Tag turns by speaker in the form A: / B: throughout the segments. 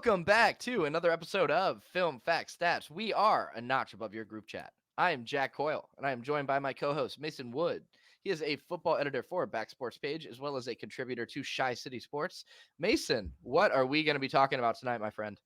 A: Welcome back to another episode of Film Facts Stats. We are a notch above your group chat. I am Jack Coyle, and I am joined by my co-host Mason Wood. He is a football editor for Back Sports Page, as well as a contributor to Shy City Sports. Mason, what are we going to be talking about tonight, my friend?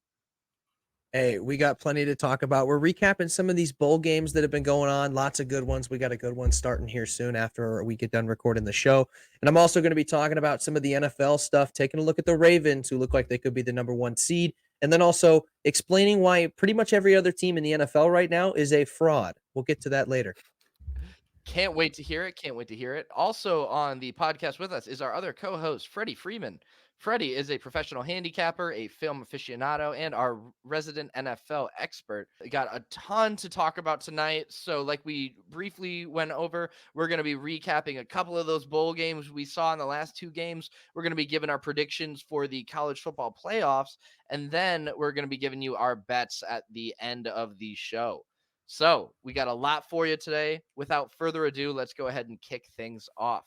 B: Hey, we got plenty to talk about. We're recapping some of these bowl games that have been going on. Lots of good ones. We got a good one starting here soon after we get done recording the show. And I'm also going to be talking about some of the NFL stuff, taking a look at the Ravens, who look like they could be the number one seed, and then also explaining why pretty much every other team in the NFL right now is a fraud. We'll get to that later.
A: Can't wait to hear it. Can't wait to hear it. Also on the podcast with us is our other co-host, Freddie Freeman. Freddie is a professional handicapper, a film aficionado, and our resident NFL expert. We got a ton to talk about tonight. So, like we briefly went over, we're going to be recapping a couple of those bowl games we saw in the last two games. We're going to be giving our predictions for the college football playoffs, and then we're going to be giving you our bets at the end of the show. So we got a lot for you today. Without further ado, let's go ahead and kick things off.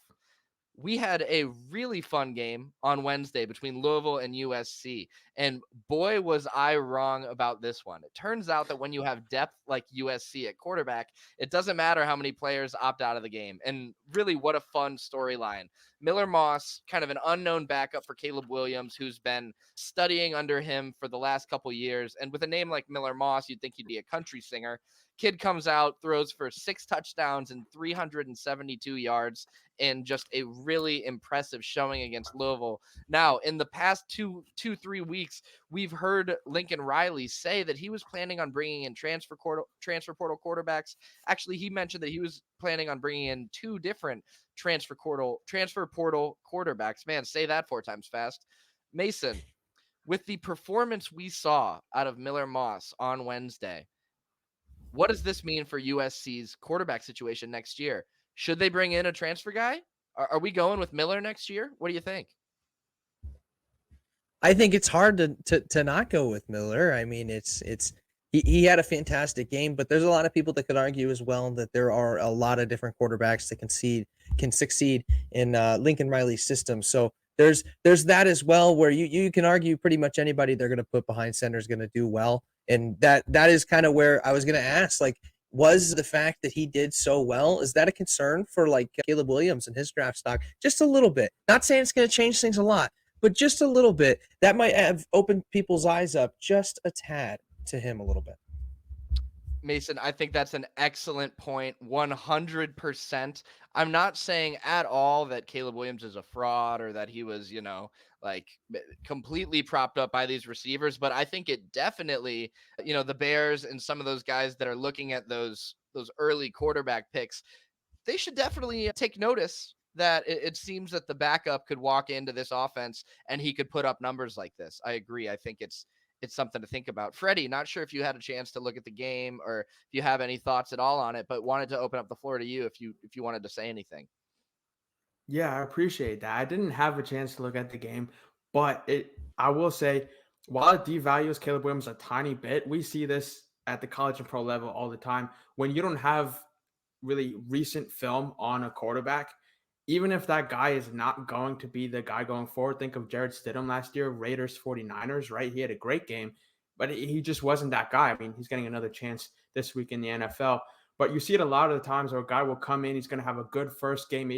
A: We had a really fun game on Wednesday between Louisville and USC. And boy, was I wrong about this one. It turns out that when you have depth like USC at quarterback, it doesn't matter how many players opt out of the game. And really, what a fun storyline. Miller Moss, kind of an unknown backup for Caleb Williams, who's been studying under him for the last couple years. And with a name like Miller Moss, you'd think he'd be a country singer. Kid comes out, throws for 6 touchdowns and 372 yards in just a really impressive showing against Louisville. Now, in the past 3 weeks, we've heard Lincoln Riley say that he was planning on bringing in transfer portal quarterbacks. Actually, he mentioned that he was planning on bringing in 2 different transfer portal quarterbacks. Man, say that 4 times fast. Mason, with the performance we saw out of Miller Moss on Wednesday, what does this mean for USC's quarterback situation next year? Should they bring in a transfer guy? Are we going with Miller next year? What do you think?
B: I think it's hard to not go with Miller. I mean, he had a fantastic game, but there's a lot of people that could argue as well that there are a lot of different quarterbacks that can succeed in Lincoln Riley's system. So there's that as well, where you can argue pretty much anybody they're going to put behind center is going to do well, and that is kind of where I was going to ask, like, was the fact that he did so well, is that a concern for like Caleb Williams and his draft stock? Just a little bit. Not saying it's going to change things a lot, but just a little bit. That might have opened people's eyes up just a tad to him a little bit.
A: Mason, I think that's an excellent point. 100%. I'm not saying at all that Caleb Williams is a fraud or that he was, like completely propped up by these receivers, but I think it definitely, the Bears and some of those guys that are looking at those early quarterback picks, they should definitely take notice that it seems that the backup could walk into this offense and he could put up numbers like this. I agree. I think it's something to think about. Freddie, not sure if you had a chance to look at the game or if you have any thoughts at all on it, but wanted to open up the floor to you if you wanted to say anything.
C: Yeah, I appreciate that. I didn't have a chance to look at the game, but I will say, while it devalues Caleb Williams a tiny bit, we see this at the college and pro level all the time. When you don't have really recent film on a quarterback, even if that guy is not going to be the guy going forward, think of Jared Stidham last year, Raiders 49ers, right? He had a great game, but he just wasn't that guy. I mean, he's getting another chance this week in the NFL. But you see it a lot of the times where a guy will come in, he's going to have a good first game,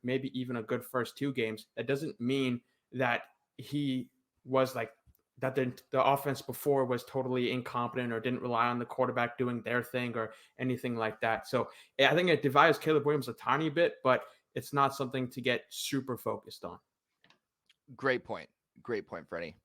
C: maybe even a good first 2 games. That doesn't mean that he was like that the offense before was totally incompetent or didn't rely on the quarterback doing their thing or anything like that. So I think it devalues Caleb Williams a tiny bit, but it's not something to get super focused on.
A: Great point. Great point, Freddie.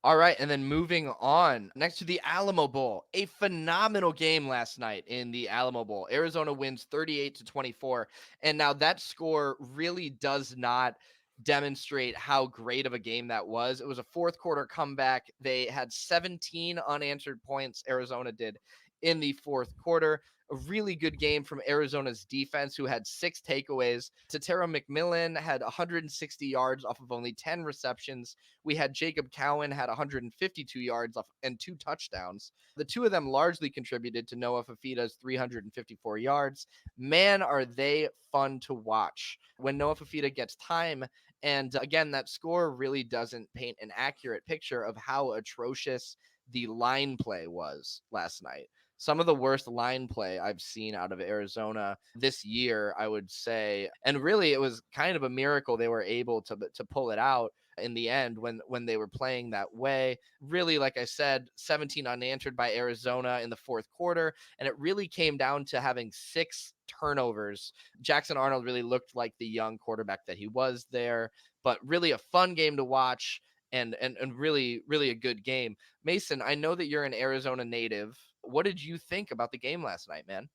A: All right, and then moving on next to the Alamo Bowl, a phenomenal game last night in the Alamo Bowl. Arizona wins 38-24, and now that score really does not demonstrate how great of a game that was. It was a fourth quarter comeback. They had 17 unanswered points, Arizona did, in the fourth quarter. A really good game from Arizona's defense, who had 6 takeaways. Tatera McMillan had 160 yards off of only 10 receptions. We had Jacob Cowan had 152 yards off and 2 touchdowns. The two of them largely contributed to Noah Fafita's 354 yards. Man, are they fun to watch when Noah Fafita gets time. And again, that score really doesn't paint an accurate picture of how atrocious the line play was last night. Some of the worst line play I've seen out of Arizona this year, I would say. And really, it was kind of a miracle they were able to pull it out in the end when they were playing that way. Really, like I said, 17 unanswered by Arizona in the fourth quarter. And it really came down to having 6 turnovers. Jackson Arnold really looked like the young quarterback that he was there, but really a fun game to watch and really, really a good game. Mason, I know that you're an Arizona native. What did you think about the game last night, man?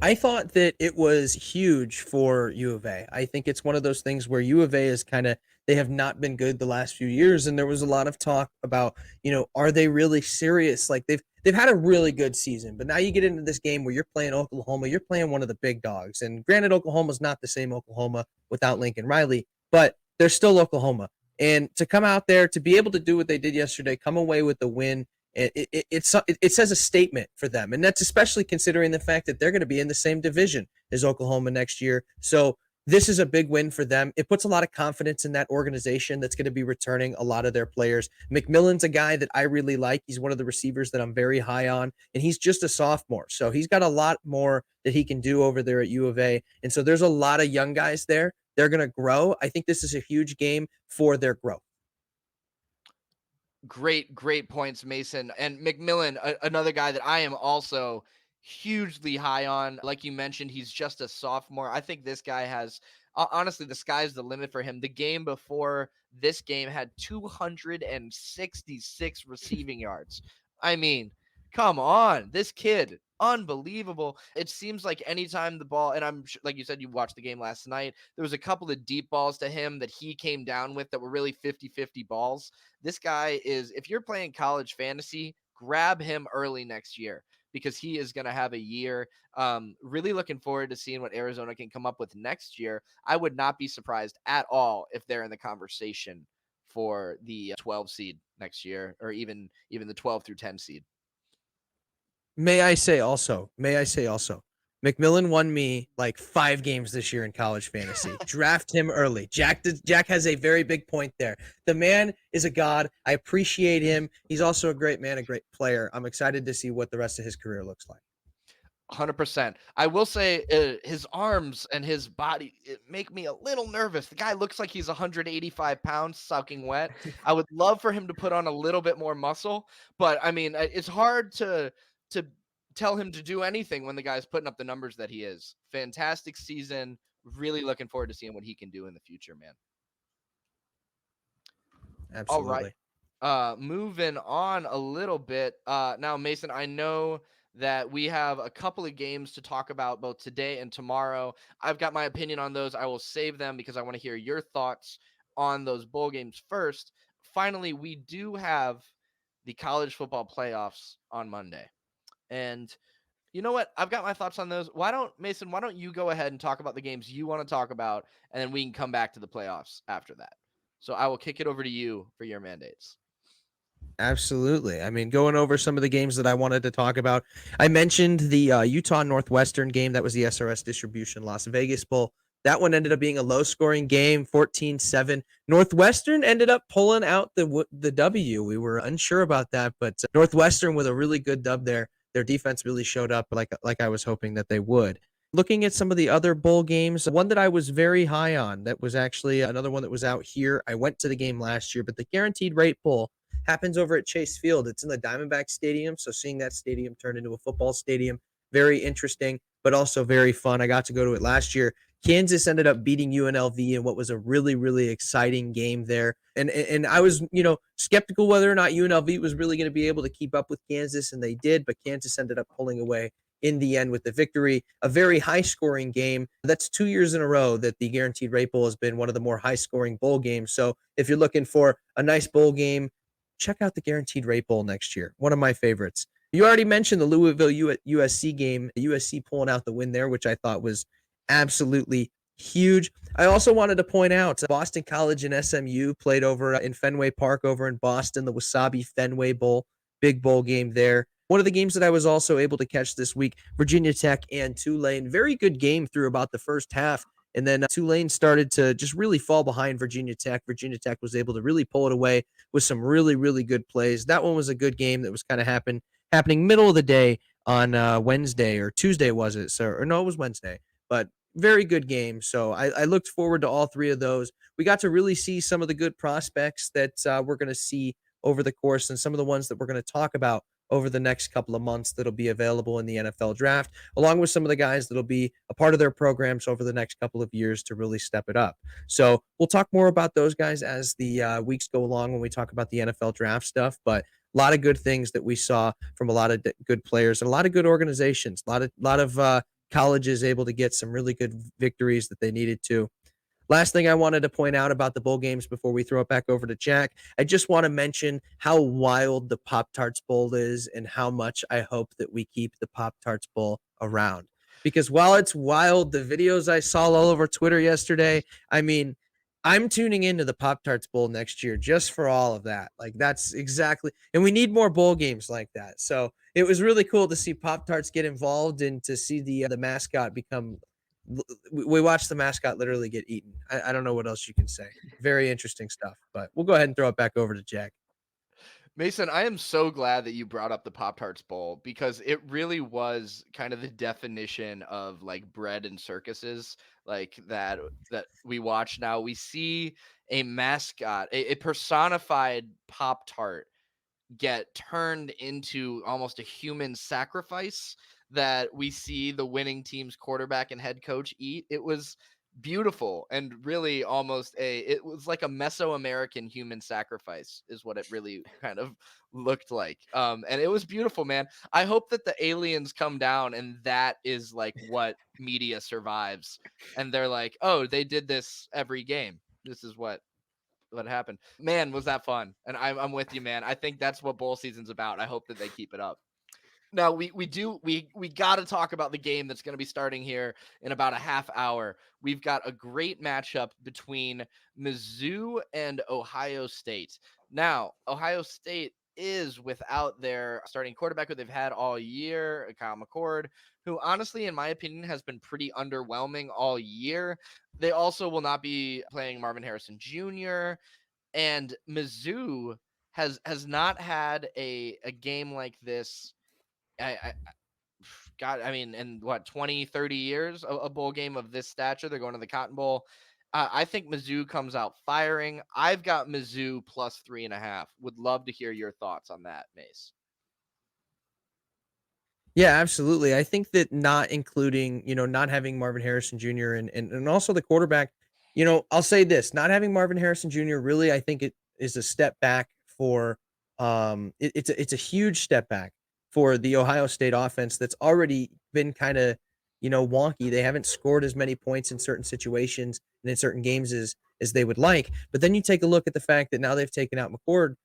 B: I thought that it was huge for U of A. I think it's one of those things where U of A is they have not been good the last few years, and there was a lot of talk about, are they really serious? Like they've had a really good season, but now you get into this game where you're playing Oklahoma, you're playing one of the big dogs. And granted, Oklahoma's not the same Oklahoma without Lincoln Riley, but they're still Oklahoma. And to come out there to be able to do what they did yesterday, come away with the win, it says a statement for them. And that's especially considering the fact that they're going to be in the same division as Oklahoma next year. So this is a big win for them. It puts a lot of confidence in that organization that's going to be returning a lot of their players. McMillan's a guy that I really like. He's one of the receivers that I'm very high on, and he's just a sophomore. So he's got a lot more that he can do over there at U of A. And so there's a lot of young guys there. They're going to grow. I think this is a huge game for their growth.
A: Great points, Mason. And McMillan, another guy that I am also hugely high on. Like you mentioned, he's just a sophomore. I think this guy has, honestly, the sky's the limit for him. The game before this game had 266 receiving yards. I mean, come on, this kid, unbelievable. It seems like anytime the ball, and I'm sure, like you said, you watched the game last night, there was a couple of deep balls to him that he came down with that were really 50-50 balls. This guy is, if you're playing college fantasy, grab him early next year because he is going to have a year. Really looking forward to seeing what Arizona can come up with next year. I would not be surprised at all if they're in the conversation for the 12 seed next year, or even the 12 through 10 seed.
B: May I say also, McMillan won me like 5 games this year in college fantasy. Draft him early. Jack has a very big point there. The man is a god. I appreciate him. He's also a great man, a great player. I'm excited to see what the rest of his career looks like.
A: 100%. I will say his arms and his body make me a little nervous. The guy looks like he's 185 pounds soaking wet. I would love for him to put on a little bit more muscle, but I mean, it's hard to tell him to do anything when the guy's putting up the numbers that he is. Fantastic season. Really looking forward to seeing what he can do in the future, man.
B: Absolutely.
A: All right. Moving on a little bit. Now, Mason, I know that we have a couple of games to talk about both today and tomorrow. I've got my opinion on those. I will save them because I want to hear your thoughts on those bowl games first. Finally, we do have the college football playoffs on Monday. And you know what? I've got my thoughts on those. Why don't you go ahead and talk about the games you want to talk about, and then we can come back to the playoffs after that. So I will kick it over to you for your mandates.
B: Absolutely. I mean, going over some of the games that I wanted to talk about, I mentioned the Utah Northwestern game. That was the SRS Distribution Las Vegas Bowl. That one ended up being a low-scoring game, 14-7. Northwestern ended up pulling out the W. We were unsure about that, but Northwestern with a really good dub there. Their defense really showed up like I was hoping that they would. Looking at some of the other bowl games, one that I was very high on, that was actually another one that was out here. I went to the game last year, but the Guaranteed Rate Bowl happens over at Chase Field. It's in the Diamondback Stadium, so seeing that stadium turn into a football stadium, very interesting, but also very fun. I got to go to it last year. Kansas ended up beating UNLV in what was a really, really exciting game there. And I was, skeptical whether or not UNLV was really going to be able to keep up with Kansas, and they did, but Kansas ended up pulling away in the end with the victory. A very high-scoring game. That's 2 years in a row that the Guaranteed Rate Bowl has been one of the more high-scoring bowl games. So if you're looking for a nice bowl game, check out the Guaranteed Rate Bowl next year. One of my favorites. You already mentioned the Louisville USC game, USC pulling out the win there, which I thought was absolutely huge. I also wanted to point out Boston College and SMU played over in Fenway Park over in Boston, the Wasabi Fenway Bowl, big bowl game there. One of the games that I was also able to catch this week, Virginia Tech and Tulane. Very good game through about the first half. And then Tulane started to just really fall behind Virginia Tech. Virginia Tech was able to really pull it away with some really, really good plays. That one was a good game that was kind of happening middle of the day on Wednesday or Tuesday, was it? So, or no, it was Wednesday. But very good game. So I looked forward to all three of those. We got to really see some of the good prospects that we're going to see over the course, and some of the ones that we're going to talk about over the next couple of months that'll be available in the NFL draft, along with some of the guys that'll be a part of their programs over the next couple of years to really step it up. So we'll talk more about those guys as the weeks go along when we talk about the NFL draft stuff. But a lot of good things that we saw from a lot of good players and a lot of good organizations, a lot of colleges able to get some really good victories that they needed to. Last thing I wanted to point out about the bowl games before we throw it back over to Jack, I just want to mention how wild the Pop Tarts Bowl is and how much I hope that we keep the Pop Tarts Bowl around. Because while it's wild, the videos I saw all over Twitter yesterday, I mean, I'm tuning into the Pop Tarts Bowl next year just for all of that. Like, that's exactly, and we need more bowl games like that. So it was really cool to see Pop Tarts get involved and to see the mascot become, we watched the mascot literally get eaten. I don't know what else you can say. Very interesting stuff, but we'll go ahead and throw it back over to Jack.
A: Mason, I am so glad that you brought up the Pop Tarts Bowl because it really was kind of the definition of like bread and circuses, like that we watch now. We see a mascot, a personified Pop Tart get turned into almost a human sacrifice that we see the winning team's quarterback and head coach eat. It was beautiful and really almost it was like a Mesoamerican human sacrifice is what it really kind of looked like. And it was beautiful, man. I hope that the aliens come down and that is like what media survives. And they're like, oh, they did this every game. This is what happened. Man, was that fun. And I'm with you, man. I think that's what bowl season's about. I hope that they keep it up. Now we got to talk about the game that's going to be starting here in about a half hour. We've got a great matchup between Mizzou and Ohio State. Now, Ohio State is without their starting quarterback who they've had all year, Kyle McCord, who honestly, in my opinion, has been pretty underwhelming all year. They also will not be playing Marvin Harrison Jr. and Mizzou has not had a game like this. I God, I mean, in what, 20, 30 years, a bowl game of this stature. They're going to the Cotton Bowl. I think Mizzou comes out firing. I've got Mizzou plus 3.5. Would love to hear your thoughts on that, Mace.
B: Yeah, absolutely. I think that not including, not having Marvin Harrison Jr. and also the quarterback, I'll say this, not having Marvin Harrison Jr. really, I think it is a step back for it's a huge step back for the Ohio State offense that's already been kind of, wonky. They haven't scored as many points in certain situations and in certain games as they would like. But then you take a look at the fact that now they've taken out McCord.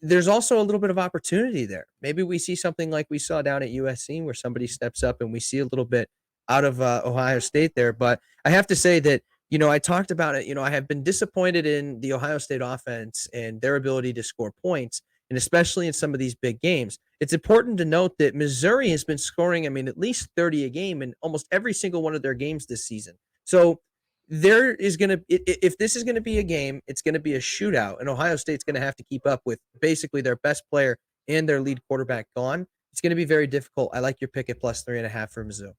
B: There's also a little bit of opportunity there. Maybe we see something like we saw down at USC where somebody steps up and we see a little bit out of Ohio State there. But I have to say that, I talked about it. I have been disappointed in the Ohio State offense and their ability to score points, and especially in some of these big games. It's important to note that Missouri has been scoring, I mean, at least 30 a game in almost every single one of their games this season. So there is going to, if this is going to be a game, it's going to be a shootout, and Ohio State's going to have to keep up with basically their best player and their lead quarterback gone. It's going to be very difficult. I like your pick at plus 3.5 for Mizzou.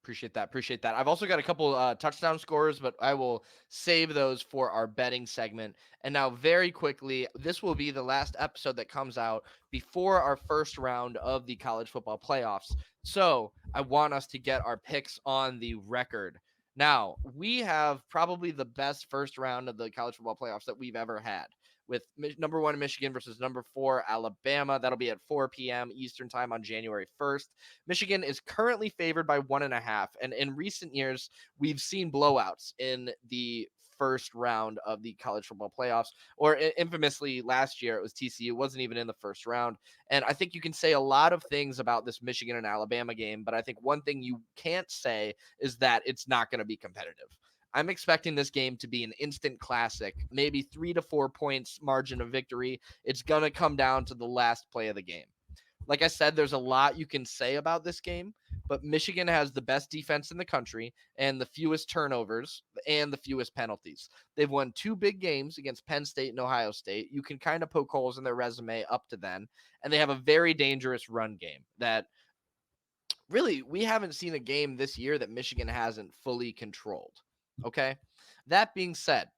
A: Appreciate that. Appreciate that. I've also got a couple touchdown scores, but I will save those for our betting segment. And now, very quickly, this will be the last episode that comes out before our first round of the college football playoffs. So I want us to get our picks on the record. Now, we have probably the best first round of the college football playoffs that we've ever had, with number 1 Michigan versus number 4 Alabama. That'll be at 4 p.m. Eastern time on January 1st. Michigan is currently favored by 1.5. And in recent years, we've seen blowouts in the first round of the college football playoffs. Or infamously, last year it was TCU, wasn't even in the first round. And I think you can say a lot of things about this Michigan and Alabama game, but I think one thing you can't say is that it's not going to be competitive. I'm expecting this game to be an instant classic, maybe 3 to 4 points margin of victory. It's going to come down to the last play of the game. Like I said, there's a lot you can say about this game, but Michigan has the best defense in the country and the fewest turnovers and the fewest penalties. They've won 2 big games against Penn State and Ohio State. You can kind of poke holes in their resume up to then, and they have a very dangerous run game that really we haven't seen a game this year that Michigan hasn't fully controlled. Okay. That being said,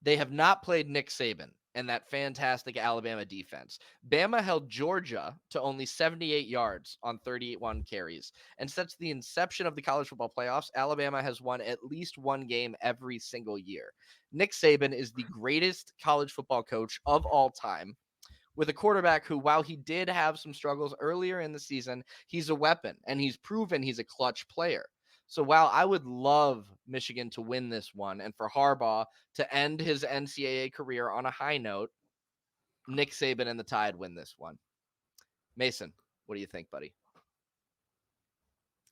A: they have not played Nick Saban and that fantastic Alabama defense. Bama held Georgia to only 78 yards on 31 carries. And since the inception of the college football playoffs, Alabama has won at least one game every single year. Nick Saban is the greatest college football coach of all time, with a quarterback who, while he did have some struggles earlier in the season, he's a weapon and he's proven he's a clutch player. So while I would love Michigan to win this one and for Harbaugh to end his NCAA career on a high note, Nick Saban and the Tide win this one. Mason, what do you think, buddy?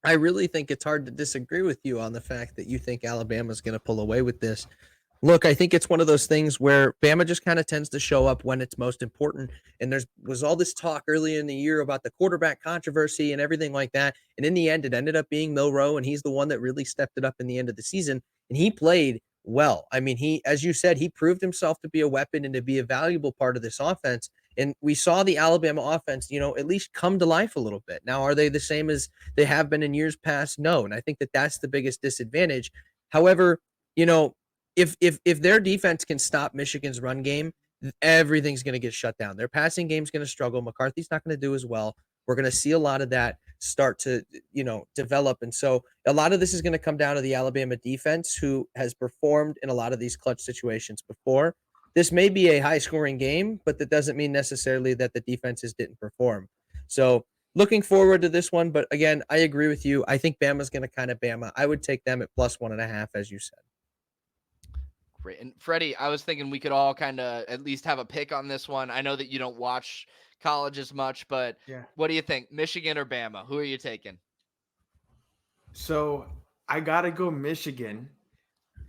B: I really think it's hard to disagree with you on the fact that you think Alabama's going to pull away with this. Look, I think it's one of those things where Bama just kind of tends to show up when it's most important. And there was all this talk early in the year about the quarterback controversy and everything like that. And in the end, it ended up being Milroe, and he's the one that really stepped it up in the end of the season. And he played well. I mean, he, as you said, he proved himself to be a weapon and to be a valuable part of this offense. And we saw the Alabama offense, at least come to life a little bit. Now, are they the same as they have been in years past? No. And I think that that's the biggest disadvantage. However, if their defense can stop Michigan's run game, everything's going to get shut down. Their passing game's going to struggle. McCarthy's not going to do as well. We're going to see a lot of that start to, develop. And so a lot of this is going to come down to the Alabama defense, who has performed in a lot of these clutch situations before. This may be a high scoring game, but that doesn't mean necessarily that the defenses didn't perform. So looking forward to this one. But again, I agree with you. I think Bama's going to kind of Bama. I would take them at +1.5, as you said.
A: Great. And Freddie, I was thinking we could all kind of at least have a pick on this one. I know that you don't watch college as much, but
C: Yeah.
A: what do you think? Michigan or Bama? Who are you taking?
C: So I gotta go Michigan,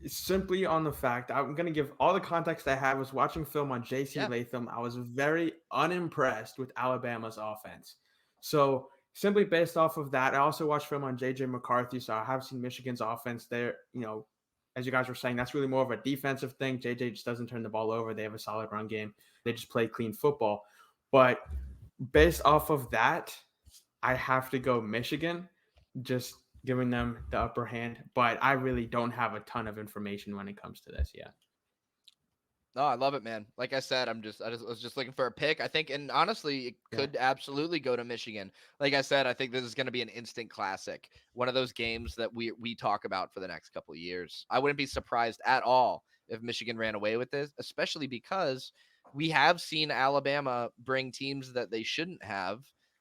C: simply on the fact I'm gonna give all the context I have was watching film on J.C.
A: Yeah.
C: Latham. I was very unimpressed with Alabama's offense. So simply based off of that, I also watched film on J.J. McCarthy. So I have seen Michigan's offense there. As you guys were saying, that's really more of a defensive thing. J.J. just doesn't turn the ball over. They have a solid run game. They just play clean football. But based off of that, I have to go Michigan, just giving them the upper hand. But I really don't have a ton of information when it comes to this yet.
A: No, I love it, man. Like I said, I was just looking for a pick. I think, and honestly, it could absolutely go to Michigan. Like I said, I think this is going to be an instant classic. One of those games that we talk about for the next couple of years. I wouldn't be surprised at all if Michigan ran away with this, especially because we have seen Alabama bring teams that they shouldn't have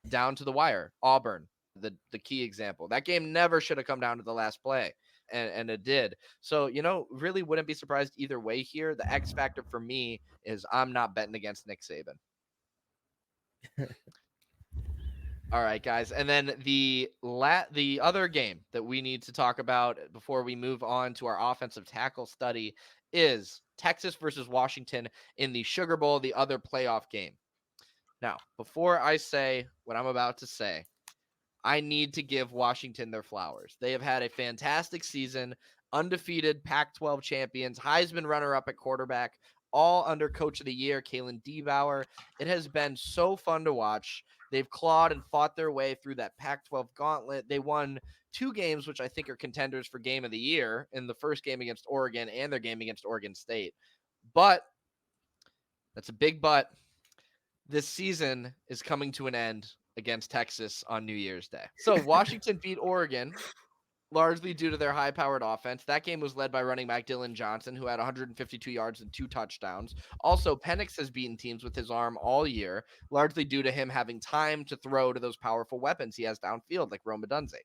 A: down to the wire. Auburn, the key example. That game never should have come down to the last play. And it did. So, really wouldn't be surprised either way here. The X factor for me is I'm not betting against Nick Saban. All right, guys. And then the other game that we need to talk about before we move on to our offensive tackle study is Texas versus Washington in the Sugar Bowl, the other playoff game. Now, before I say what I'm about to say, I need to give Washington their flowers. They have had a fantastic season, undefeated Pac-12 champions, Heisman runner-up at quarterback, all under Coach of the Year, Kalen DeBauer. It has been so fun to watch. They've clawed and fought their way through that Pac-12 gauntlet. They won 2 games, which I think are contenders for Game of the Year, in the first game against Oregon and their game against Oregon State. But, that's a big but, this season is coming to an end against Texas on New Year's Day. So Washington beat Oregon largely due to their high-powered offense. That game was led by running back Dylan Johnson, who had 152 yards and 2 touchdowns. Also, Penix has beaten teams with his arm all year, largely due to him having time to throw to those powerful weapons he has downfield, like Rome Odunze.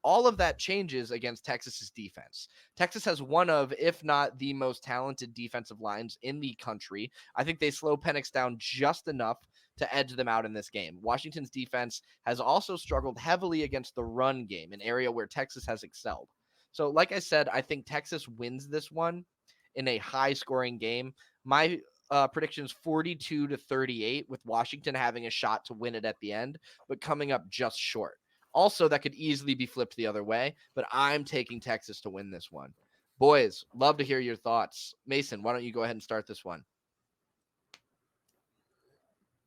A: all of that changes against Texas's defense. Texas has one of, if not the most talented defensive lines in the country. I think they slow Penix down just enough to edge them out in this game. Washington's defense has also struggled heavily against the run game, an area where Texas has excelled. So, like I said, I think Texas wins this one in a high scoring game. My prediction is 42-38, with Washington having a shot to win it at the end, but coming up just short. Also, that could easily be flipped the other way, but I'm taking Texas to win this one. Boys, love to hear your thoughts. Mason, why don't you go ahead and start this one?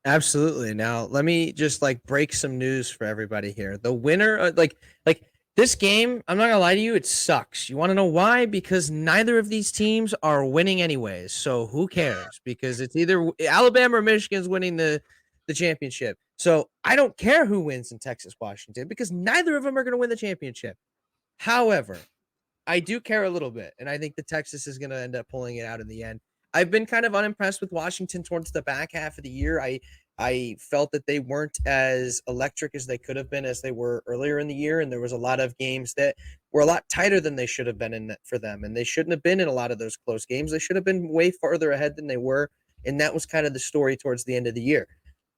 B: Absolutely. Now, let me just like break some news for everybody here. The winner, like this game, I'm not gonna lie to you, it sucks. You want to know why? Because neither of these teams are winning anyways. So who cares? Because it's either Alabama or Michigan's winning the championship. So I don't care who wins in Texas, Washington, because neither of them are gonna win the championship. However, I do care a little bit, and I think the Texas is going to end up pulling it out in the end. I've been kind of unimpressed with Washington towards the back half of the year. I felt that they weren't as electric as they could have been as they were earlier in the year, and there was a lot of games that were a lot tighter than they should have been in for them, and they shouldn't have been in a lot of those close games. They should have been way farther ahead than they were, and that was kind of the story towards the end of the year.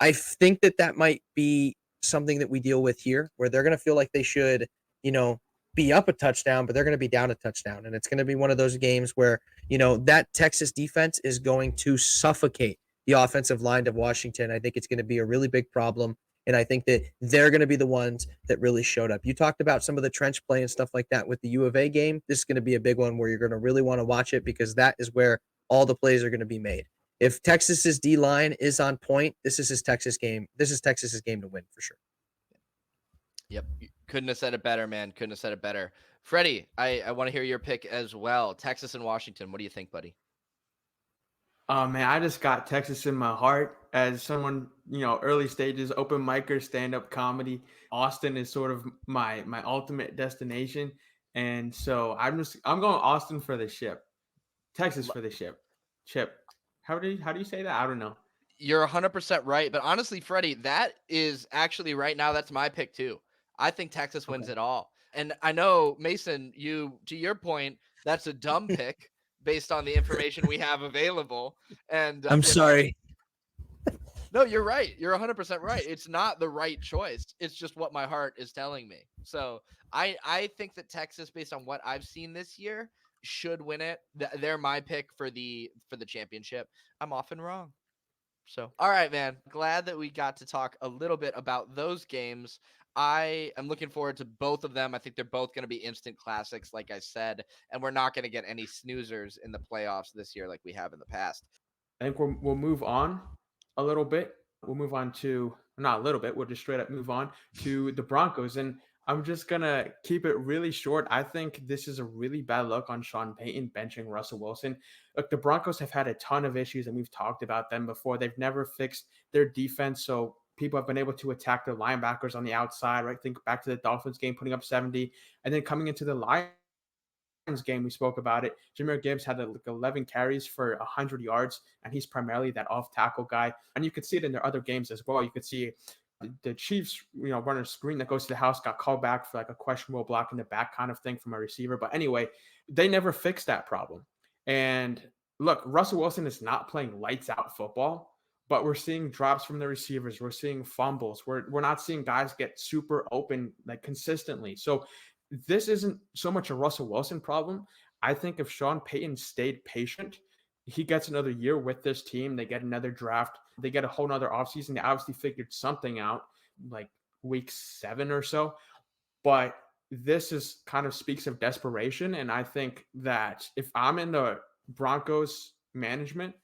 B: I think that that might be something that we deal with here, where they're going to feel like they should, you know, be up a touchdown, but they're going to be down a touchdown. And it's going to be one of those games where, that Texas defense is going to suffocate the offensive line of Washington. I think it's going to be a really big problem. And I think that they're going to be the ones that really showed up. You talked about some of the trench play and stuff like that with the U of A game. This is going to be a big one where you're going to really want to watch it, because that is where all the plays are going to be made. If Texas's D line is on point, this is his Texas game. This is Texas's game to win for sure.
A: Yep. Couldn't have said it better, man. Couldn't have said it better. Freddie, I want to hear your pick as well. Texas and Washington. What do you think, buddy?
C: Oh man, I just got Texas in my heart as someone, early stages, open micer, stand-up comedy. Austin is sort of my ultimate destination. And so I'm going Austin for the ship. Texas for the ship. Chip. How do you say that? I don't know.
A: You're 100% right. But honestly, Freddie, that is actually right now, that's my pick too. I think Texas wins
C: Okay.
A: it all. And I know, Mason, to your point, that's a dumb pick based on the information we have available. And,
B: I'm sorry.
A: No, you're right. You're 100% right. It's not the right choice. It's just what my heart is telling me. So I think that Texas, based on what I've seen this year, should win it. They're my pick for the championship. I'm often wrong. So, all right, man. Glad that we got to talk a little bit about those games. I am looking forward to both of them. I think they're both going to be instant classics, like I said, and we're not going to get any snoozers in the playoffs this year like we have in the past.
C: I think we'll move on a little bit. We'll move on to not a little bit. We'll just straight up move on to the Broncos, and I'm just gonna keep it really short. I think this is a really bad look on Sean Payton benching Russell Wilson. Look, the Broncos have had a ton of issues, and we've talked about them before. They've never fixed their defense, so people have been able to attack their linebackers on the outside. Right, think back to the Dolphins game, putting up 70, and then coming into the Lions game, we spoke about it. Jahmyr Gibbs had like 11 carries for 100 yards, and he's primarily that off tackle guy. And you could see it in their other games as well. You could see the Chiefs, running a screen that goes to the house, got called back for like a questionable block in the back kind of thing from a receiver. But anyway, they never fixed that problem. And look, Russell Wilson is not playing lights out football, but we're seeing drops from the receivers. We're seeing fumbles. We're not seeing guys get super open like consistently. So this isn't so much a Russell Wilson problem. I think if Sean Payton stayed patient, he gets another year with this team. They get another draft. They get a whole nother offseason. They obviously figured something out like week 7 or so. But this is kind of speaks of desperation. And I think that if I'm in the Broncos management,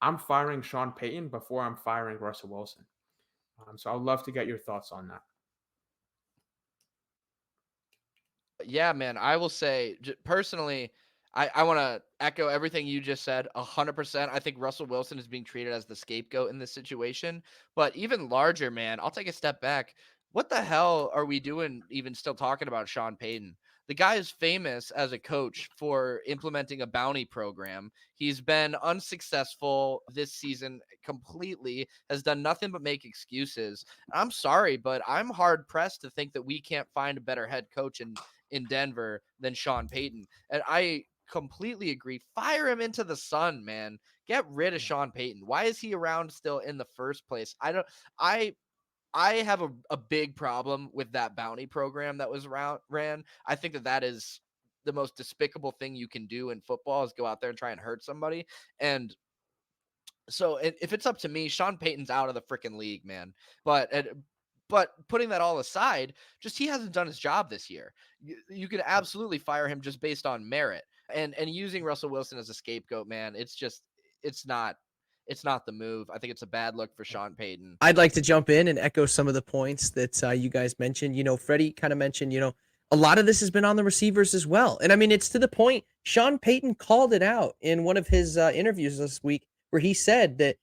C: I'm firing Sean Payton before I'm firing Russell Wilson. So I'd love to get your thoughts on that.
A: Yeah, man, I will say personally, I want to echo everything you just said 100%. I think Russell Wilson is being treated as the scapegoat in this situation. But even larger, man, I'll take a step back. What the hell are we doing even still talking about Sean Payton? The guy is famous as a coach for implementing a bounty program. He's been unsuccessful this season completely, has done nothing but make excuses. I'm sorry, but I'm hard pressed to think that we can't find a better head coach in Denver than Sean Payton. And I completely agree. Fire him into the sun, man. Get rid of
C: Yeah.
A: Sean Payton. Why is he around still in the first place? I I have a big problem with that bounty program that was ran. I think that that is the most despicable thing you can do in football is go out there and try and hurt somebody. And so if it's up to me, Sean Payton's out of the freaking league, man. But putting that all aside, just he hasn't done his job this year. You can absolutely fire him just based on merit. And using Russell Wilson as a scapegoat, man, it's not it's not the move. I think it's a bad look for Sean Payton.
B: I'd like to jump in and echo some of the points that you guys mentioned. Freddie kind of mentioned, a lot of this has been on the receivers as well. And I mean, it's to the point. Sean Payton called it out in one of his interviews this week where he said that,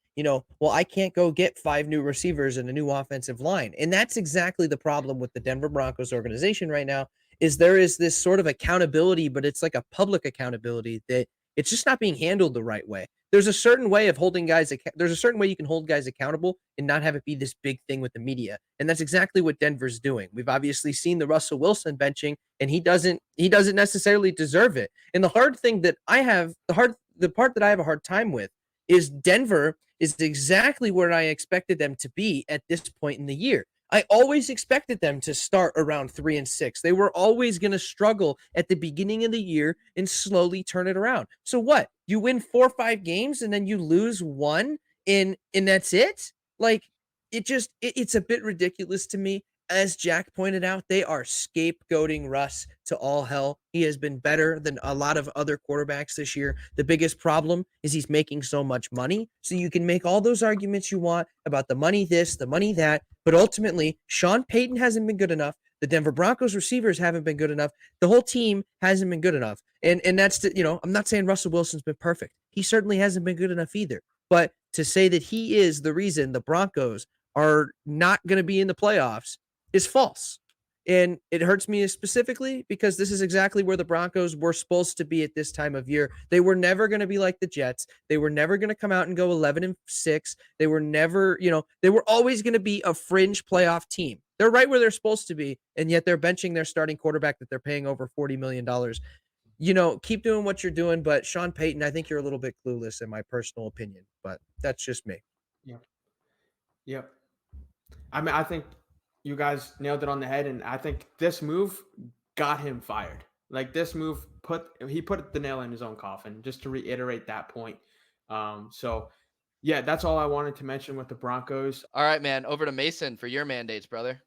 B: well, I can't go get 5 new receivers and a new offensive line. And that's exactly the problem with the Denver Broncos organization right now is there is this sort of accountability, but it's like a public accountability that it's just not being handled the right way. There's a certain way of holding guys. There's a certain way you can hold guys accountable and not have it be this big thing with the media. And that's exactly what Denver's doing. We've obviously seen the Russell Wilson benching, and he doesn't necessarily deserve it. And the hard thing that I have, the part that I have a hard time with is Denver is exactly where I expected them to be at this point in the year. I always expected them to start around 3-6. They were always going to struggle at the beginning of the year and slowly turn it around. So what? You win 4 or 5 games and then you lose one and that's it? Like it's a bit ridiculous to me. As Jack pointed out, they are scapegoating Russ to all hell. He has been better than a lot of other quarterbacks this year. The biggest problem is he's making so much money. So you can make all those arguments you want about the money this, the money that, but ultimately, Sean Payton hasn't been good enough. The Denver Broncos receivers haven't been good enough. The whole team hasn't been good enough. And that's I'm not saying Russell Wilson's been perfect. He certainly hasn't been good enough either. But to say that he is the reason the Broncos are not going to be in the playoffs is false. And it hurts me specifically because this is exactly where the Broncos were supposed to be at this time of year. They were never going to be like the Jets. They were never going to come out and go 11-6. They were never, they were always going to be a fringe playoff team. They're right where they're supposed to be, and yet they're benching their starting quarterback that they're paying over $40 million. Keep doing what you're doing, but Sean Payton, I think you're a little bit clueless in my personal opinion, but that's just me.
C: Yep. Yep. I mean, I think you guys nailed it on the head, and I think this move got him fired. Like this move he put the nail in his own coffin. Just to reiterate that point. So yeah, that's all I wanted to mention with the Broncos.
A: All right, man. Over to Mason for your mandates, brother.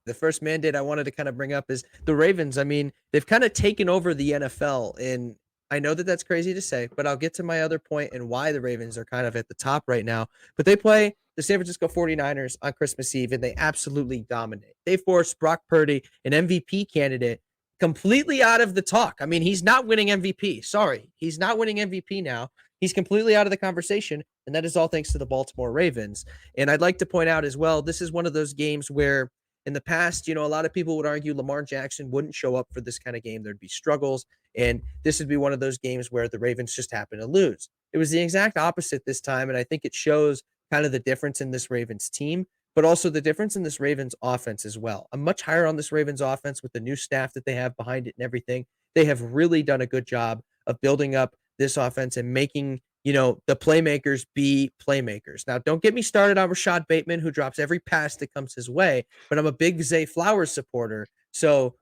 B: The first mandate I wanted to kind of bring up is the Ravens. I mean, they've kind of taken over the NFL, and I know that that's crazy to say, but I'll get to my other point and why the Ravens are kind of at the top right now. But they play the San Francisco 49ers on Christmas Eve, and they absolutely dominate. They forced Brock Purdy, an MVP candidate, completely out of the talk. I mean, he's not winning MVP. Sorry, he's not winning MVP now. He's completely out of the conversation, and that is all thanks to the Baltimore Ravens. And I'd like to point out as well, this is one of those games where in the past, a lot of people would argue Lamar Jackson wouldn't show up for this kind of game. There'd be struggles, and this would be one of those games where the Ravens just happen to lose. It was the exact opposite this time, and I think it shows kind of the difference in this Ravens team, but also the difference in this Ravens offense as well. I'm much higher on this Ravens offense with the new staff that they have behind it and everything. They have really done a good job of building up this offense and making the playmakers be playmakers. Now, don't get me started on Rashad Bateman, who drops every pass that comes his way, but I'm a big Zay Flowers supporter. So,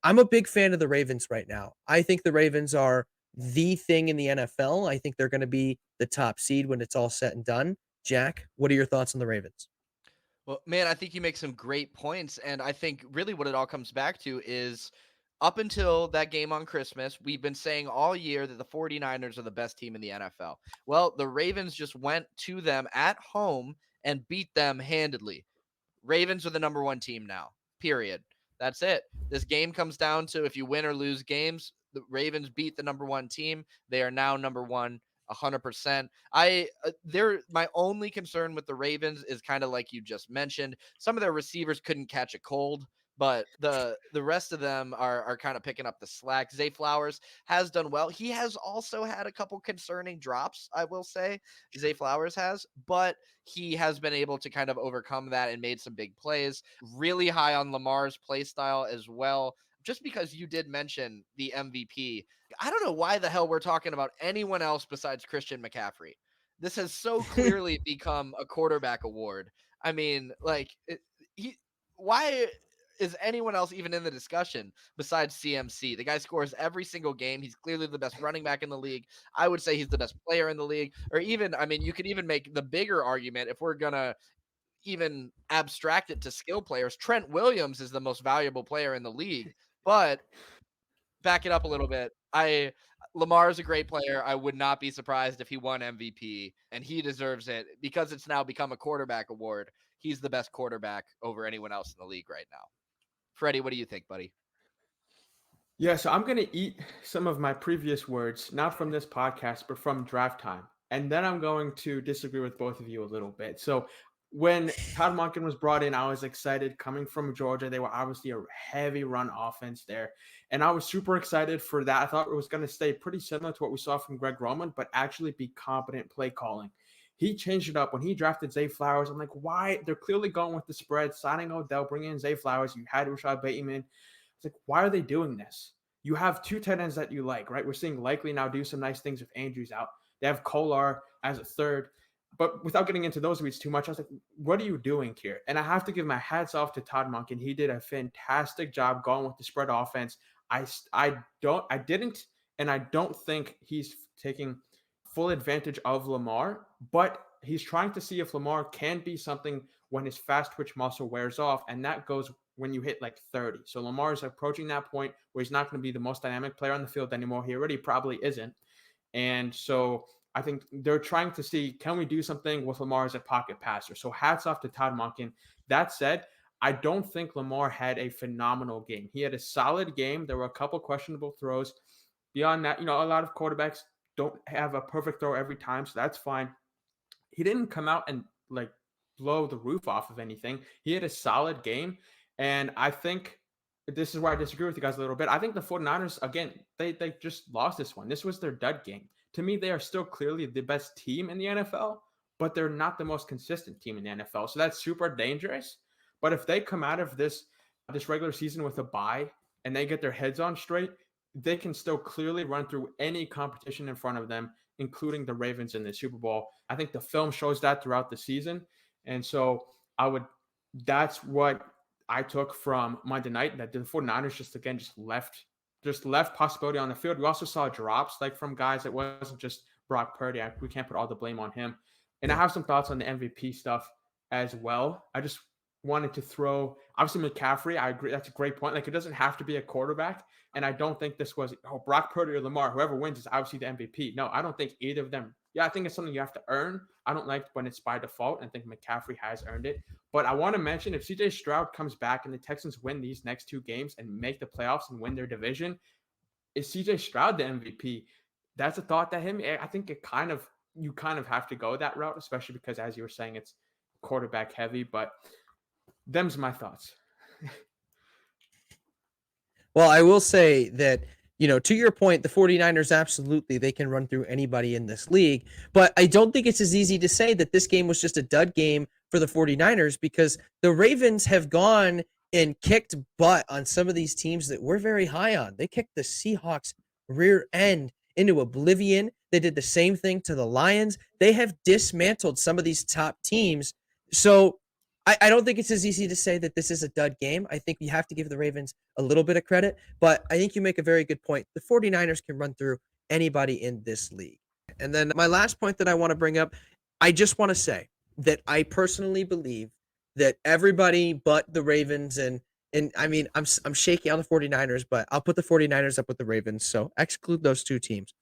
B: I'm a big fan of the Ravens right now. I think the Ravens are the thing in the NFL. I think they're going to be the top seed when it's all said and done. Jack, what are your thoughts on the Ravens?
A: Well, man, I think you make some great points. And I think really what it all comes back to is up until that game on Christmas, we've been saying all year that the 49ers are the best team in the NFL. Well, the Ravens just went to them at home and beat them handedly. Ravens are the number one team now, period. That's it. This game comes down to if you win or lose games, the Ravens beat the number one team. They are now number one 100%. They're my only concern with the Ravens is kind of like you just mentioned. Some of their receivers couldn't catch a cold. but the rest of them are kind of picking up the slack. Zay Flowers has done well. He has also had a couple concerning drops, I will say. Zay Flowers has, but he has been able to kind of overcome that and made some big plays. Really high on Lamar's play style as well. Just because you did mention the MVP, I don't know why the hell we're talking about anyone else besides Christian McCaffrey. This has so clearly become a quarterback award. I mean, like, why is anyone else even in the discussion besides CMC? The guy scores every single game. He's clearly the best running back in the league. I would say he's the best player in the league. Or even, I mean, you could even make the bigger argument if we're going to even abstract it to skill players. Trent Williams is the most valuable player in the league. But back it up a little bit. Lamar is a great player. I would not be surprised if he won MVP, and he deserves it because it's now become a quarterback award. He's the best quarterback over anyone else in the league right now. Freddie, what do you think, buddy?
C: Yeah, so I'm going to eat some of my previous words, not from this podcast, but from draft time. And then I'm going to disagree with both of you a little bit. So when Todd Monken was brought in, I was excited. Coming from Georgia, they were obviously a heavy run offense there. And I was super excited for that. I thought it was going to stay pretty similar to what we saw from Greg Roman, but actually be competent play calling. He changed it up when he drafted Zay Flowers. I'm like, why? They're clearly going with the spread, signing Odell, bringing in Zay Flowers. You had Rashad Bateman. It's like, why are they doing this? You have two tight ends that you like, right? We're seeing Likely now do some nice things if Andrews out. They have Kolar as a third. But without getting into those weeds too much, I was like, what are you doing here? And I have to give my hats off to Todd Monken. He did a fantastic job going with the spread offense. I didn't, and I don't think he's taking full advantage of Lamar, but he's trying to see if Lamar can be something when his fast twitch muscle wears off, and that goes when you hit like 30. So Lamar is approaching that point where he's not going to be the most dynamic player on the field anymore. He already probably isn't. And so I think they're trying to see, can we do something with Lamar as a pocket passer? So hats off to Todd Monken. That said, I don't think Lamar had a phenomenal game. He had a solid game. There were a couple questionable throws. Beyond that, a lot of quarterbacks don't have a perfect throw every time, so that's fine. He didn't come out and like blow the roof off of anything. He had a solid game. And I think this is where I disagree with you guys a little bit. I think the 49ers, again, they just lost this one. This was their dud game. To me, they are still clearly the best team in the NFL, but they're not the most consistent team in the NFL. So that's super dangerous. But if they come out of this regular season with a bye and they get their heads on straight, they can still clearly run through any competition in front of them, including the Ravens in the Super Bowl. I think the film shows that throughout the season. And so that's what I took from Monday night, that the 49ers just left possibility on the field. We also saw drops like from guys. It wasn't just Brock Purdy. We can't put all the blame on him. And I have some thoughts on the MVP stuff as well. I just wanted to throw, obviously McCaffrey, I agree. That's a great point. Like, it doesn't have to be a quarterback. And I don't think this was, Brock Purdy or Lamar, whoever wins is obviously the MVP. No, I don't think either of them. Yeah, I think it's something you have to earn. I don't like when it's by default. I think McCaffrey has earned it. But I want to mention, if CJ Stroud comes back and the Texans win these next two games and make the playoffs and win their division, is CJ Stroud the MVP? That's a thought that I think you kind of have to go that route, especially because, as you were saying, it's quarterback heavy. But them's my thoughts.
B: Well, I will say that, to your point, the 49ers, absolutely, they can run through anybody in this league. But I don't think it's as easy to say that this game was just a dud game for the 49ers, because the Ravens have gone and kicked butt on some of these teams that we're very high on. They kicked the Seahawks rear end into oblivion. They did the same thing to the Lions. They have dismantled some of these top teams. So I don't think it's as easy to say that this is a dud game. I think you have to give the Ravens a little bit of credit, but I think you make a very good point. The 49ers can run through anybody in this league. And then my last point that I want to bring up, I just want to say that I personally believe that everybody but the Ravens, and I mean, I'm shaky on the 49ers, but I'll put the 49ers up with the Ravens, so exclude those two teams.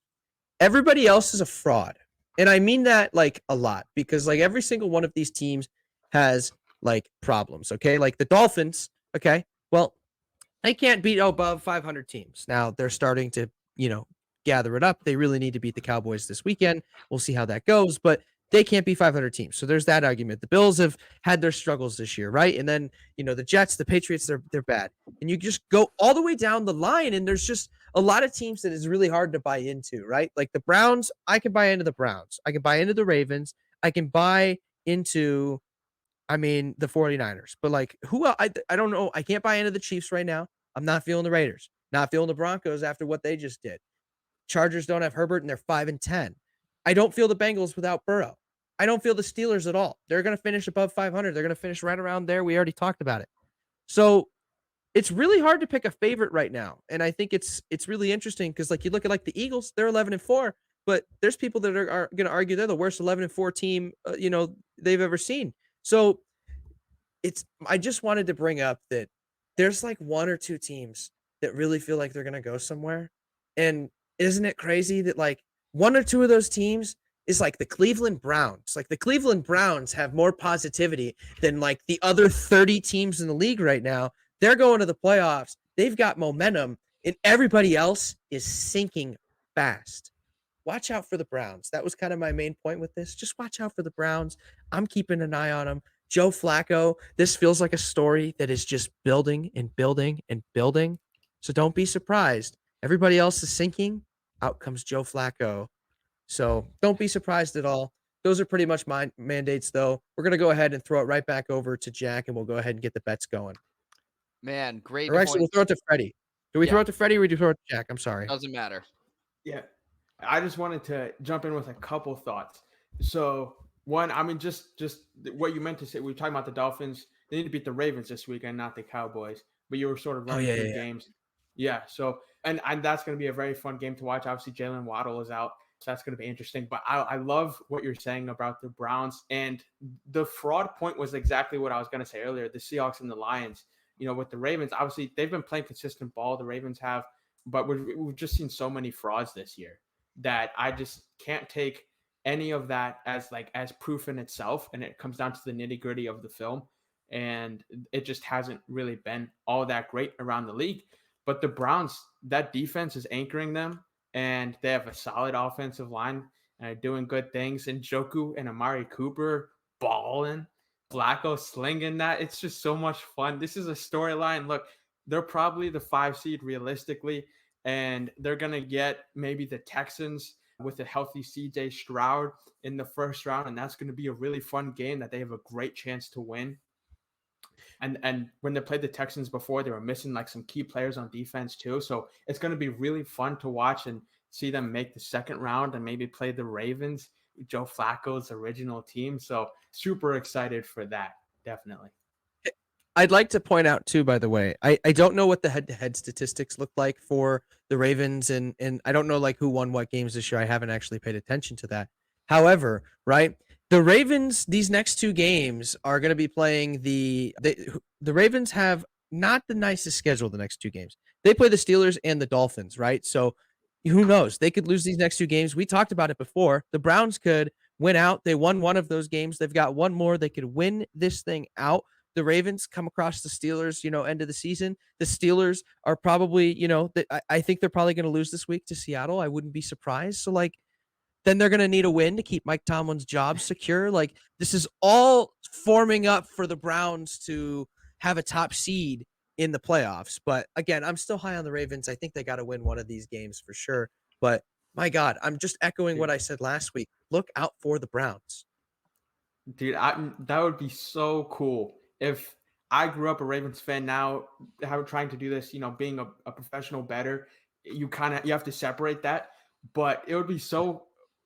B: Everybody else is a fraud. And I mean that like a lot, because like every single one of these teams has like problems, okay? Like the Dolphins, okay? Well, they can't beat above 500 teams. Now they're starting to, gather it up. They really need to beat the Cowboys this weekend. We'll see how that goes, but They can't be 500 teams. So there's that argument. The Bills have had their struggles this year, right? And then, the Jets, the Patriots, they're bad. And you just go all the way down the line, and there's just a lot of teams that is really hard to buy into, right? Like the Browns, I can buy into the Browns. I can buy into the Ravens. I can buy into, the 49ers. But like who I don't know. I can't buy into the Chiefs right now. I'm not feeling the Raiders. Not feeling the Broncos after what they just did. Chargers don't have Herbert and they're 5-10. I don't feel the Bengals without Burrow. I don't feel the Steelers at all. They're going to finish above 500. They're going to finish right around there. We already talked about it. So it's really hard to pick a favorite right now. And I think it's really interesting because like you look at like the Eagles, they're 11-4, but there's people that are going to argue they're the worst 11-4 team, they've ever seen. So I just wanted to bring up that there's like one or two teams that really feel like they're going to go somewhere. And isn't it crazy that like one or two of those teams is like the Cleveland Browns? Like the Cleveland Browns have more positivity than like the other 30 teams in the league right now. They're going to the playoffs. They've got momentum, and everybody else is sinking fast. Watch out for the Browns. That was kind of my main point with this. Just watch out for the Browns. I'm keeping an eye on them. Joe Flacco, this feels like a story that is just building and building and building. So don't be surprised. Everybody else is sinking. Out comes Joe Flacco. So don't be surprised at all. Those are pretty much my mandates, though. We're going to go ahead and throw it right back over to Jack, and we'll go ahead and get the bets going.
A: Man, great
B: Or actually, we'll
A: points.
B: throw it to Freddie. Do we throw it to Freddie or do we throw it to Jack? I'm sorry.
A: Doesn't matter.
C: Yeah. I just wanted to jump in with a couple thoughts. So one, just what you meant to say, we were talking about the Dolphins. They need to beat the Ravens this weekend, not the Cowboys. But you were sort of running through games. Yeah. So and that's going to be a very fun game to watch. Obviously, Jalen Waddle is out, so that's going to be interesting. But I love what you're saying about the Browns, and the fraud point was exactly what I was going to say earlier. The Seahawks and the Lions. With the Ravens, obviously they've been playing consistent ball. The Ravens have, but we've just seen so many frauds this year that I just can't take any of that as proof in itself. And it comes down to the nitty gritty of the film. And it just hasn't really been all that great around the league. But the Browns, that defense is anchoring them, and they have a solid offensive line and doing good things. And Njoku and Amari Cooper balling, Flacco slinging that. It's just so much fun. This is a storyline. Look, they're probably the 5 seed realistically, and they're going to get maybe the Texans with a healthy CJ Stroud in the first round, and that's going to be a really fun game that they have a great chance to win. And when they played the Texans before, they were missing like some key players on defense too. So it's going to be really fun to watch and see them make the second round and maybe play the Ravens, Joe Flacco's original team. So super excited for that. Definitely.
B: I'd like to point out too, by the way, I don't know what the head-to-head statistics look like for the Ravens, and I don't know like who won what games this year. I haven't actually paid attention to that. However, right, the Ravens, these next 2 games are going to be playing the Ravens have not the nicest schedule the next 2 games. They play the Steelers and the Dolphins, right? So who knows? They could lose these next 2 games. We talked about it before. The Browns could win out. They won one of those games. They've got one more. They could win this thing out. The Ravens come across the Steelers, end of the season. The Steelers are probably, I think they're probably going to lose this week to Seattle. I wouldn't be surprised. So then they're going to need a win to keep Mike Tomlin's job secure. This is all forming up for the Browns to have a top seed in the playoffs. But again, I'm still high on the Ravens. I think they got to win one of these games for sure. But my God, I'm just echoing what I said last week. Look out for the Browns.
C: Dude, that would be so cool if I grew up a Ravens fan. Now, trying to do this, being a professional bettor, you have to separate that. But it would be so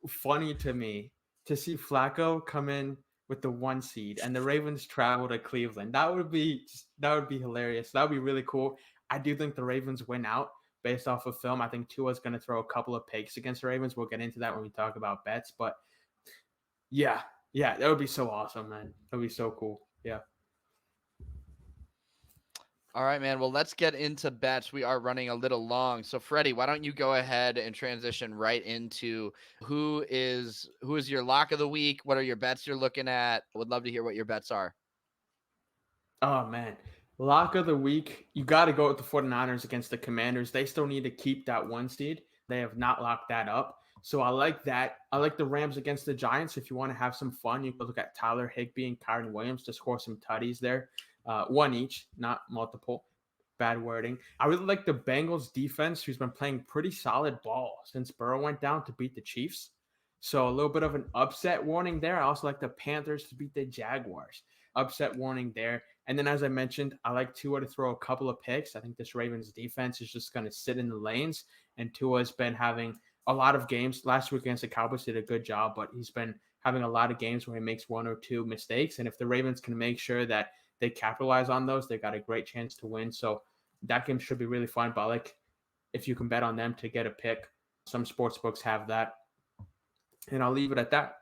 C: funny to me to see Flacco come in with the 1 seed and the Ravens travel to Cleveland. That would be hilarious. That would be really cool. I do think the Ravens win out based off of film. I think Tua's going to throw a couple of picks against the Ravens. We'll get into that when we talk about bets. But yeah, that would be so awesome, man. That would be so cool. Yeah.
A: All right, man. Well, let's get into bets. We are running a little long. So, Freddie, why don't you go ahead and transition right into who is your lock of the week? What are your bets you're looking at? Would love to hear what your bets are.
C: Oh, man. Lock of the week. You got to go with the 49ers against the Commanders. They still need to keep that 1 seed. They have not locked that up. So I like that. I like the Rams against the Giants. If you want to have some fun, you can look at Tyler Higbee and Kyron Williams to score some tutties there. One each, not multiple. Bad wording. I really like the Bengals defense, who's been playing pretty solid ball since Burrow went down to beat the Chiefs. So a little bit of an upset warning there. I also like the Panthers to beat the Jaguars. Upset warning there. And then, as I mentioned, I like Tua to throw a couple of picks. I think this Ravens defense is just going to sit in the lanes. And Tua's been having a lot of games. Last week against the Cowboys did a good job, but he's been having a lot of games where he makes one or two mistakes. And if the Ravens can make sure that they capitalize on those, they got a great chance to win. So that game should be really fun. But like, if you can bet on them to get a pick, some sports books have that. And I'll leave it at that.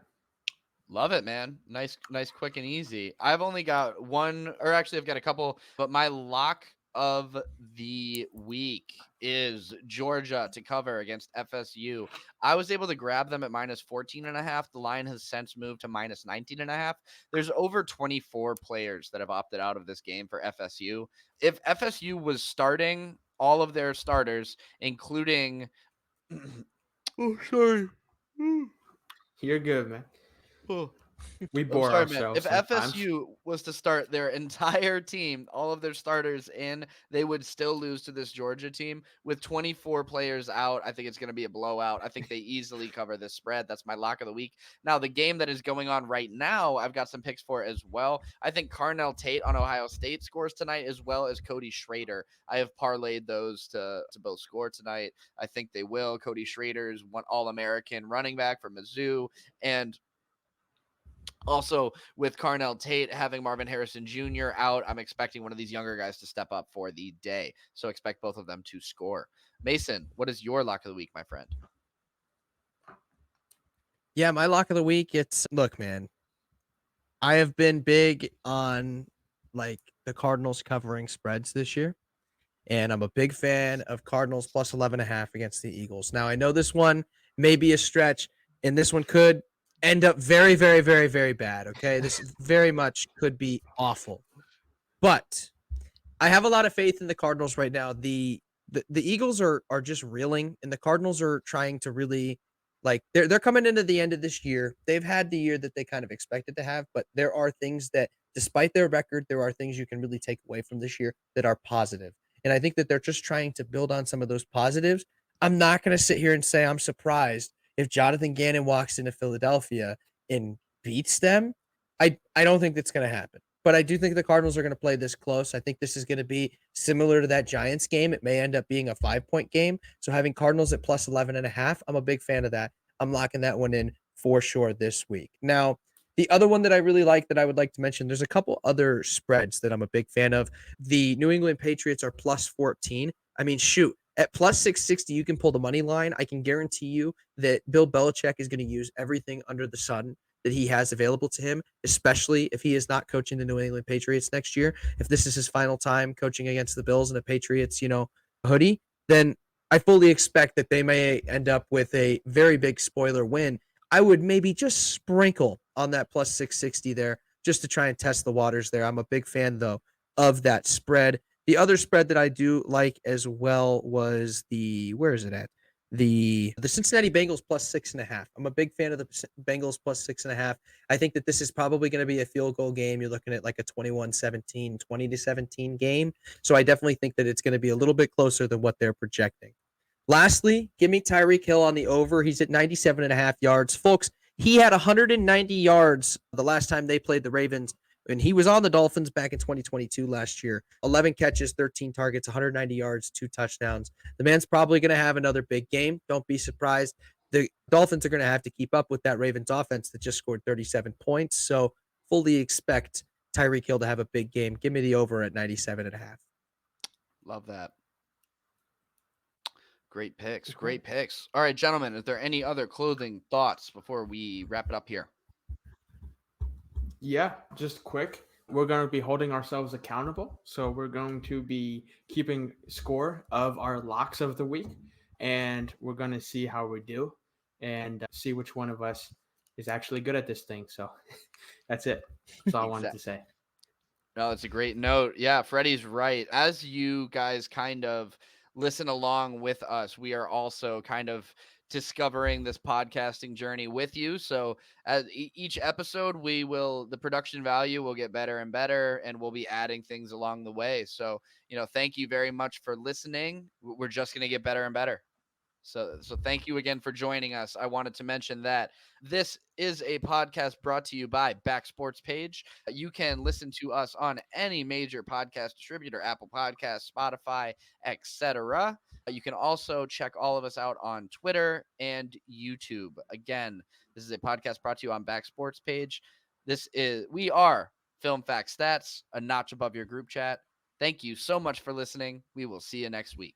A: Love it, man. Nice, quick and easy. I've only got one, or actually I've got a couple, but my lock of the week is Georgia to cover against FSU. I was able to grab them at minus 14.5. The line has since moved to minus 19.5. There's over 24 players that have opted out of this game for FSU. If FSU was starting all of their starters, including oh, sorry.
C: You're good, man.
A: Oh.
C: We
A: I'm
C: bore
A: sorry, man.
C: ourselves
A: If
C: sometimes.
A: FSU was to start their entire team, all of their starters in, they would still lose to this Georgia team. With 24 players out, I think it's going to be a blowout. I think they easily cover this spread. That's my lock of the week. Now, the game that is going on right now, I've got some picks for as well. I think Carnell Tate on Ohio State scores tonight, as well as Cody Schrader. I have parlayed those to both score tonight. I think they will. Cody Schrader is one All-American running back from Mizzou, and also, with Carnell Tate having Marvin Harrison Jr. out, I'm expecting one of these younger guys to step up for the day. So expect both of them to score. Mason, what is your lock of the week, my friend?
B: Yeah, my lock of the week, look, man, I have been big on like the Cardinals covering spreads this year. And I'm a big fan of Cardinals plus 11.5 against the Eagles. Now, I know this one may be a stretch, and this one could end up very, very, very, very bad. Okay. This very much could be awful. But I have a lot of faith in the Cardinals right now. The Eagles are just reeling, and the Cardinals are trying to really they're coming into the end of this year. They've had the year that they kind of expected to have, but there are things that, despite their record, there are things you can really take away from this year that are positive. And I think that they're just trying to build on some of those positives. I'm not going to sit here and say I'm surprised if Jonathan Gannon walks into Philadelphia and beats them. I don't think that's going to happen. But I do think the Cardinals are going to play this close. I think this is going to be similar to that Giants game. It may end up being a 5-point game. So having Cardinals at plus 11.5, I'm a big fan of that. I'm locking that one in for sure this week. Now, the other one that I really like that I would like to mention, there's a couple other spreads that I'm a big fan of. The New England Patriots are plus 14. I mean, shoot, at plus 660, you can pull the money line. I can guarantee you that Bill Belichick is going to use everything under the sun that he has available to him, especially if he is not coaching the New England Patriots next year. If this is his final time coaching against the Bills in a Patriots, hoodie, then I fully expect that they may end up with a very big spoiler win. I would maybe just sprinkle on that plus 660 there just to try and test the waters there. I'm a big fan, though, of that spread. The other spread that I do like as well was where is it at? The Cincinnati Bengals plus 6.5. I'm a big fan of the Bengals plus 6.5. I think that this is probably going to be a field goal game. You're looking at like a 21-17, 20-17 game. So I definitely think that it's going to be a little bit closer than what they're projecting. Lastly, give me Tyreek Hill on the over. He's at 97.5 yards. Folks, he had 190 yards the last time they played the Ravens, and he was on the Dolphins back in 2022 last year. 11 catches, 13 targets, 190 yards, 2 touchdowns. The man's probably going to have another big game. Don't be surprised. The Dolphins are going to have to keep up with that Ravens offense that just scored 37 points. So fully expect Tyreek Hill to have a big game. Give me the over at 97.5.
A: Love that. Great picks. Great picks. All right, gentlemen, is there any other closing thoughts before we wrap it up here?
C: Yeah, just quick. We're going to be holding ourselves accountable. So we're going to be keeping score of our locks of the week, and we're going to see how we do and see which one of us is actually good at this thing. So that's it. That's all I wanted to say.
A: No, it's a great note. Yeah, Freddie's right. As you guys kind of listen along with us, we are also kind of discovering this podcasting journey with you. So as each episode, the production value will get better and better, and we'll be adding things along the way. So, thank you very much for listening. We're just going to get better and better. So thank you again for joining us. I wanted to mention that this is a podcast brought to you by Back Sports Page. You can listen to us on any major podcast distributor, Apple Podcasts, Spotify, etc. You can also check all of us out on Twitter and YouTube. Again, this is a podcast brought to you on Back Sports Page. We are Film Fact Stats, a notch above your group chat. Thank you so much for listening. We will see you next week.